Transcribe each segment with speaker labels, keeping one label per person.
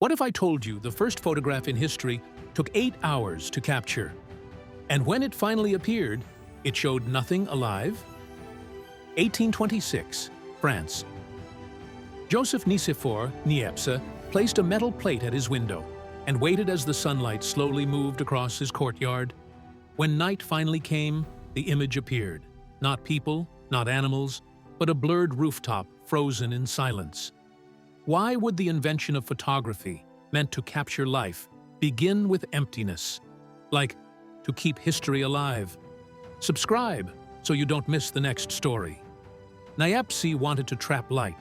Speaker 1: What if I told you the first photograph in history took 8 hours to capture? And when it finally appeared, it showed nothing alive? 1826, France. Joseph Nicephore Niepce placed a metal plate at his window and waited as the sunlight slowly moved across his courtyard. When night finally came, the image appeared. Not people, not animals, but a blurred rooftop frozen in silence. Why would the invention of photography, meant to capture life, begin with emptiness? Like, to keep history alive. Subscribe so you don't miss the next story. Niepce wanted to trap light.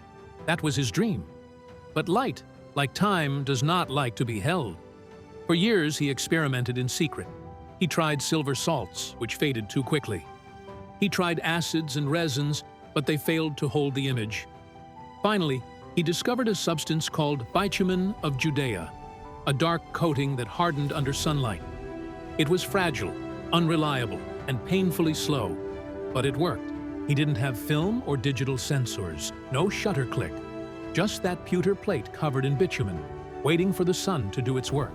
Speaker 1: That was his dream. But light, like time, does not like to be held. For years he experimented in secret. He tried silver salts, which faded too quickly. He tried acids and resins, but they failed to hold the image. Finally, he discovered a substance called bitumen of Judea, a dark coating that hardened under sunlight. It was fragile, unreliable, and painfully slow, but it worked. He didn't have film or digital sensors, no shutter click, just that pewter plate covered in bitumen, waiting for the sun to do its work.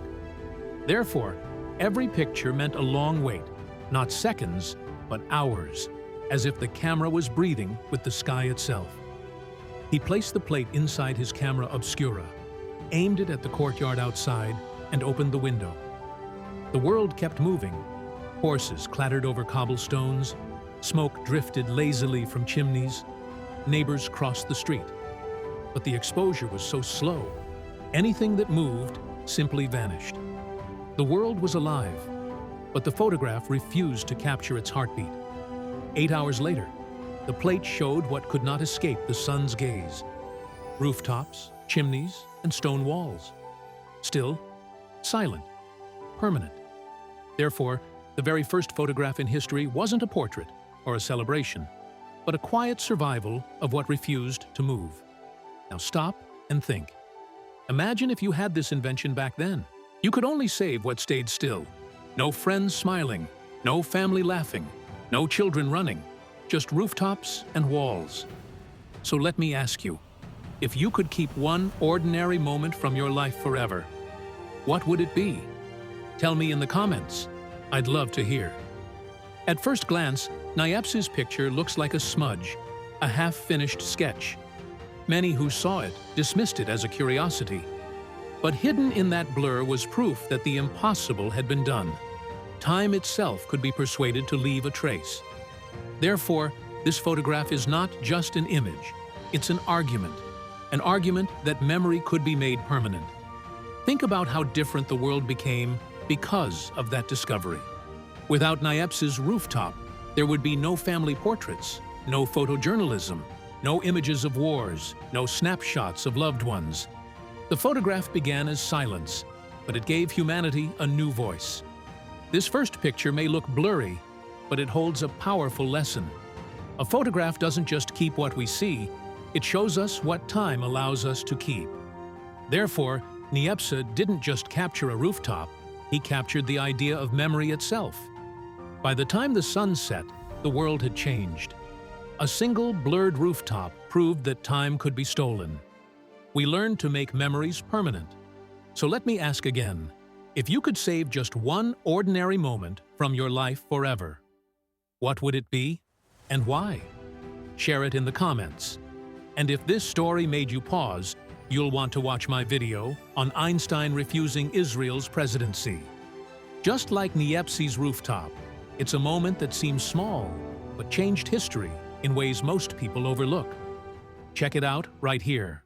Speaker 1: Therefore, every picture meant a long wait, not seconds, but hours, as if the camera was breathing with the sky itself. He placed the plate inside his camera obscura, aimed it at the courtyard outside, and opened the window. The world kept moving. Horses clattered over cobblestones, smoke drifted lazily from chimneys, neighbors crossed the street. But the exposure was so slow, anything that moved simply vanished. The world was alive, but the photograph refused to capture its heartbeat. 8 hours later, the plate showed what could not escape the sun's gaze: rooftops, chimneys, and stone walls. Still, silent, permanent. Therefore, the very first photograph in history wasn't a portrait or a celebration, but a quiet survival of what refused to move. Now stop and think. Imagine if you had this invention back then. You could only save what stayed still. No friends smiling, no family laughing, no children running, just rooftops and walls. So let me ask you, if you could keep one ordinary moment from your life forever, what would it be? Tell me in the comments. I'd love to hear. At first glance, Niepce's picture looks like a smudge, a half-finished sketch. Many who saw it dismissed it as a curiosity. But hidden in that blur was proof that the impossible had been done. Time itself could be persuaded to leave a trace. Therefore, this photograph is not just an image, it's an argument that memory could be made permanent. Think about how different the world became because of that discovery. Without Niepce's rooftop, there would be no family portraits, no photojournalism, no images of wars, no snapshots of loved ones. The photograph began as silence, but it gave humanity a new voice. This first picture may look blurry, but it holds a powerful lesson. A photograph doesn't just keep what we see, it shows us what time allows us to keep. Therefore, Niepce didn't just capture a rooftop, he captured the idea of memory itself. By the time the sun set, the world had changed. A single blurred rooftop proved that time could be stolen. We learned to make memories permanent. So let me ask again, if you could save just one ordinary moment from your life forever, what would it be and why? Share it in the comments. And if this story made you pause, you'll want to watch my video on Einstein refusing Israel's presidency. Just like Niepce's rooftop, it's a moment that seems small, but changed history in ways most people overlook. Check it out right here.